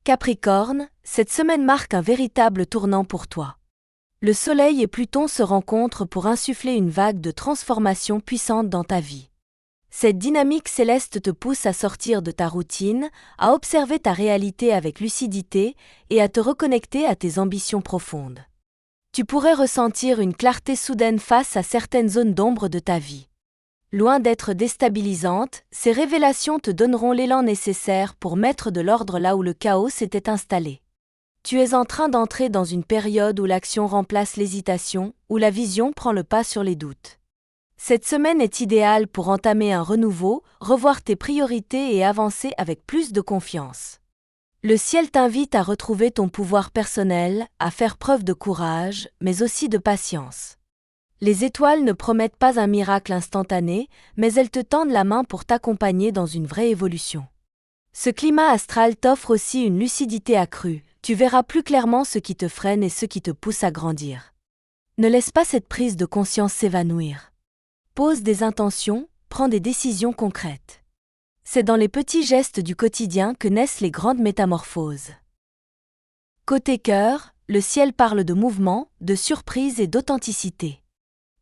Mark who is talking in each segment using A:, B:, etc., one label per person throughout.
A: Capricorne, cette semaine marque un véritable tournant pour toi. Le Soleil et Pluton se rencontrent pour insuffler une vague de transformation puissante dans ta vie. Cette dynamique céleste te pousse à sortir de ta routine, à observer ta réalité avec lucidité et à te reconnecter à tes ambitions profondes. Tu pourrais ressentir une clarté soudaine face à certaines zones d'ombre de ta vie. Loin d'être déstabilisantes, ces révélations te donneront l'élan nécessaire pour mettre de l'ordre là où le chaos s'était installé. Tu es en train d'entrer dans une période où l'action remplace l'hésitation, où la vision prend le pas sur les doutes. Cette semaine est idéale pour entamer un renouveau, revoir tes priorités et avancer avec plus de confiance. Le ciel t'invite à retrouver ton pouvoir personnel, à faire preuve de courage, mais aussi de patience. Les étoiles ne promettent pas un miracle instantané, mais elles te tendent la main pour t'accompagner dans une vraie évolution. Ce climat astral t'offre aussi une lucidité accrue, tu verras plus clairement ce qui te freine et ce qui te pousse à grandir. Ne laisse pas cette prise de conscience s'évanouir. Pose des intentions, prends des décisions concrètes. C'est dans les petits gestes du quotidien que naissent les grandes métamorphoses. Côté cœur, le ciel parle de mouvement, de surprise et d'authenticité.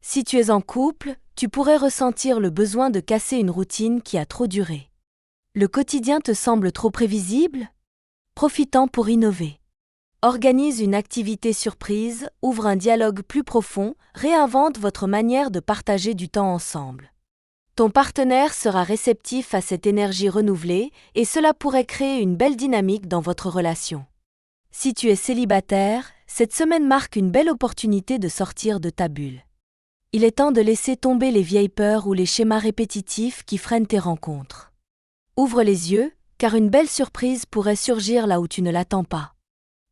A: Si tu es en couple, tu pourrais ressentir le besoin de casser une routine qui a trop duré. Le quotidien te semble trop prévisible ? Profitant pour innover. Organise une activité surprise, ouvre un dialogue plus profond, réinvente votre manière de partager du temps ensemble. Ton partenaire sera réceptif à cette énergie renouvelée et cela pourrait créer une belle dynamique dans votre relation. Si tu es célibataire, cette semaine marque une belle opportunité de sortir de ta bulle. Il est temps de laisser tomber les vieilles peurs ou les schémas répétitifs qui freinent tes rencontres. Ouvre les yeux, car une belle surprise pourrait surgir là où tu ne l'attends pas.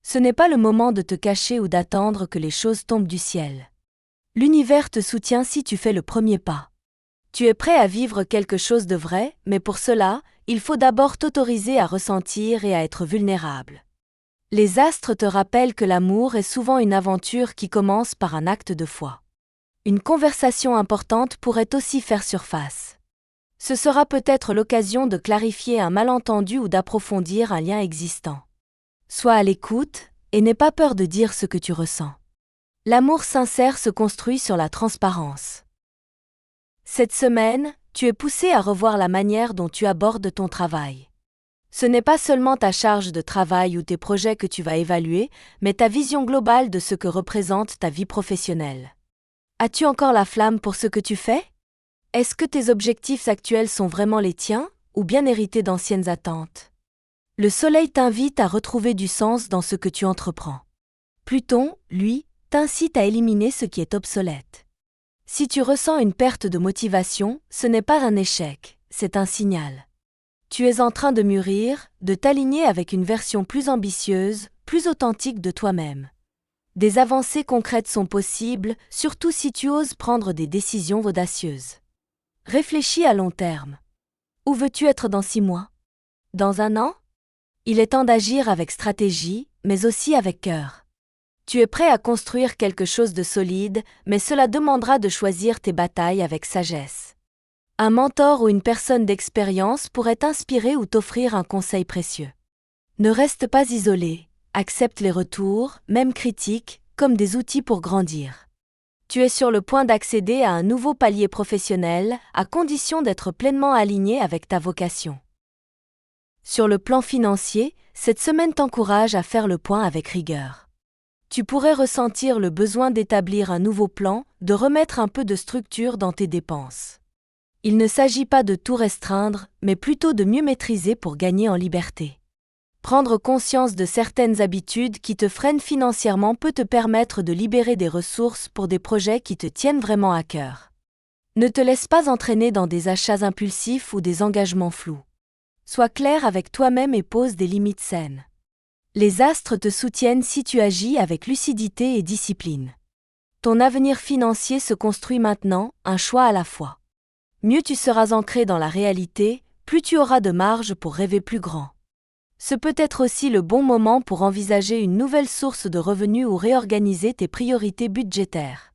A: Ce n'est pas le moment de te cacher ou d'attendre que les choses tombent du ciel. L'univers te soutient si tu fais le premier pas. Tu es prêt à vivre quelque chose de vrai, mais pour cela, il faut d'abord t'autoriser à ressentir et à être vulnérable. Les astres te rappellent que l'amour est souvent une aventure qui commence par un acte de foi. Une conversation importante pourrait aussi faire surface. Ce sera peut-être l'occasion de clarifier un malentendu ou d'approfondir un lien existant. Sois à l'écoute et n'aie pas peur de dire ce que tu ressens. L'amour sincère se construit sur la transparence. Cette semaine, tu es poussé à revoir la manière dont tu abordes ton travail. Ce n'est pas seulement ta charge de travail ou tes projets que tu vas évaluer, mais ta vision globale de ce que représente ta vie professionnelle. As-tu encore la flamme pour ce que tu fais ? Est-ce que tes objectifs actuels sont vraiment les tiens, ou bien hérités d'anciennes attentes ? Le Soleil t'invite à retrouver du sens dans ce que tu entreprends. Pluton, lui, t'incite à éliminer ce qui est obsolète. Si tu ressens une perte de motivation, ce n'est pas un échec, c'est un signal. Tu es en train de mûrir, de t'aligner avec une version plus ambitieuse, plus authentique de toi-même. Des avancées concrètes sont possibles, surtout si tu oses prendre des décisions audacieuses. Réfléchis à long terme. Où veux-tu être dans 6 mois ? Dans 1 an ? Il est temps d'agir avec stratégie, mais aussi avec cœur. Tu es prêt à construire quelque chose de solide, mais cela demandera de choisir tes batailles avec sagesse. Un mentor ou une personne d'expérience pourrait t'inspirer ou t'offrir un conseil précieux. Ne reste pas isolé, accepte les retours, même critiques, comme des outils pour grandir. Tu es sur le point d'accéder à un nouveau palier professionnel, à condition d'être pleinement aligné avec ta vocation. Sur le plan financier, cette semaine t'encourage à faire le point avec rigueur. Tu pourrais ressentir le besoin d'établir un nouveau plan, de remettre un peu de structure dans tes dépenses. Il ne s'agit pas de tout restreindre, mais plutôt de mieux maîtriser pour gagner en liberté. Prendre conscience de certaines habitudes qui te freinent financièrement peut te permettre de libérer des ressources pour des projets qui te tiennent vraiment à cœur. Ne te laisse pas entraîner dans des achats impulsifs ou des engagements flous. Sois clair avec toi-même et pose des limites saines. Les astres te soutiennent si tu agis avec lucidité et discipline. Ton avenir financier se construit maintenant, un choix à la fois. Mieux tu seras ancré dans la réalité, plus tu auras de marge pour rêver plus grand. Ce peut être aussi le bon moment pour envisager une nouvelle source de revenus ou réorganiser tes priorités budgétaires.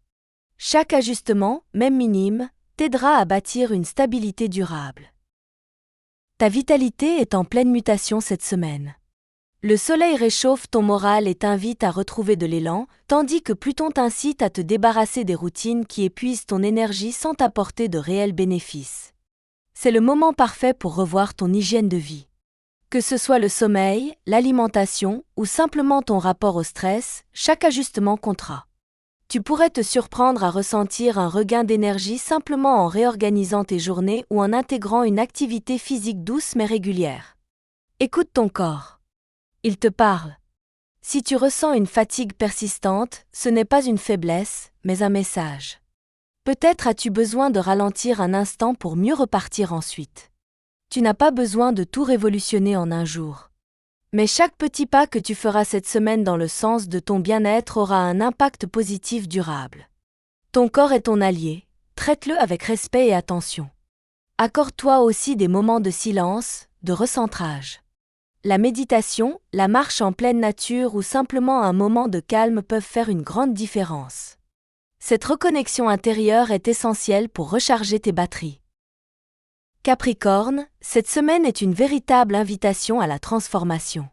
A: Chaque ajustement, même minime, t'aidera à bâtir une stabilité durable. Ta vitalité est en pleine mutation cette semaine. Le soleil réchauffe ton moral et t'invite à retrouver de l'élan, tandis que Pluton t'incite à te débarrasser des routines qui épuisent ton énergie sans t'apporter de réels bénéfices. C'est le moment parfait pour revoir ton hygiène de vie. Que ce soit le sommeil, l'alimentation ou simplement ton rapport au stress, chaque ajustement comptera. Tu pourrais te surprendre à ressentir un regain d'énergie simplement en réorganisant tes journées ou en intégrant une activité physique douce mais régulière. Écoute ton corps. Il te parle. Si tu ressens une fatigue persistante, ce n'est pas une faiblesse, mais un message. Peut-être as-tu besoin de ralentir un instant pour mieux repartir ensuite. Tu n'as pas besoin de tout révolutionner en un jour. Mais chaque petit pas que tu feras cette semaine dans le sens de ton bien-être aura un impact positif durable. Ton corps est ton allié, traite-le avec respect et attention. Accorde-toi aussi des moments de silence, de recentrage. La méditation, la marche en pleine nature ou simplement un moment de calme peuvent faire une grande différence. Cette reconnexion intérieure est essentielle pour recharger tes batteries. Capricorne, cette semaine est une véritable invitation à la transformation.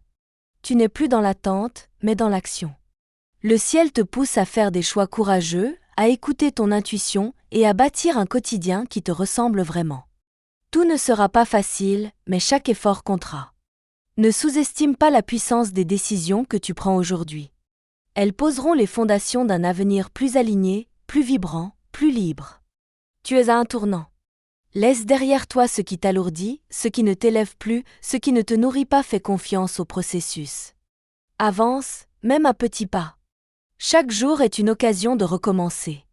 A: Tu n'es plus dans l'attente, mais dans l'action. Le ciel te pousse à faire des choix courageux, à écouter ton intuition et à bâtir un quotidien qui te ressemble vraiment. Tout ne sera pas facile, mais chaque effort comptera. Ne sous-estime pas la puissance des décisions que tu prends aujourd'hui. Elles poseront les fondations d'un avenir plus aligné, plus vibrant, plus libre. Tu es à un tournant. Laisse derrière toi ce qui t'alourdit, ce qui ne t'élève plus, ce qui ne te nourrit pas. Fais confiance au processus. Avance, même à petits pas. Chaque jour est une occasion de recommencer.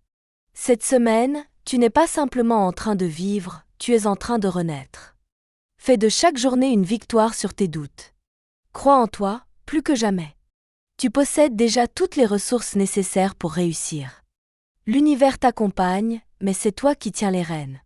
A: Cette semaine, tu n'es pas simplement en train de vivre, tu es en train de renaître. Fais de chaque journée une victoire sur tes doutes. Crois en toi, plus que jamais. Tu possèdes déjà toutes les ressources nécessaires pour réussir. L'univers t'accompagne, mais c'est toi qui tiens les rênes.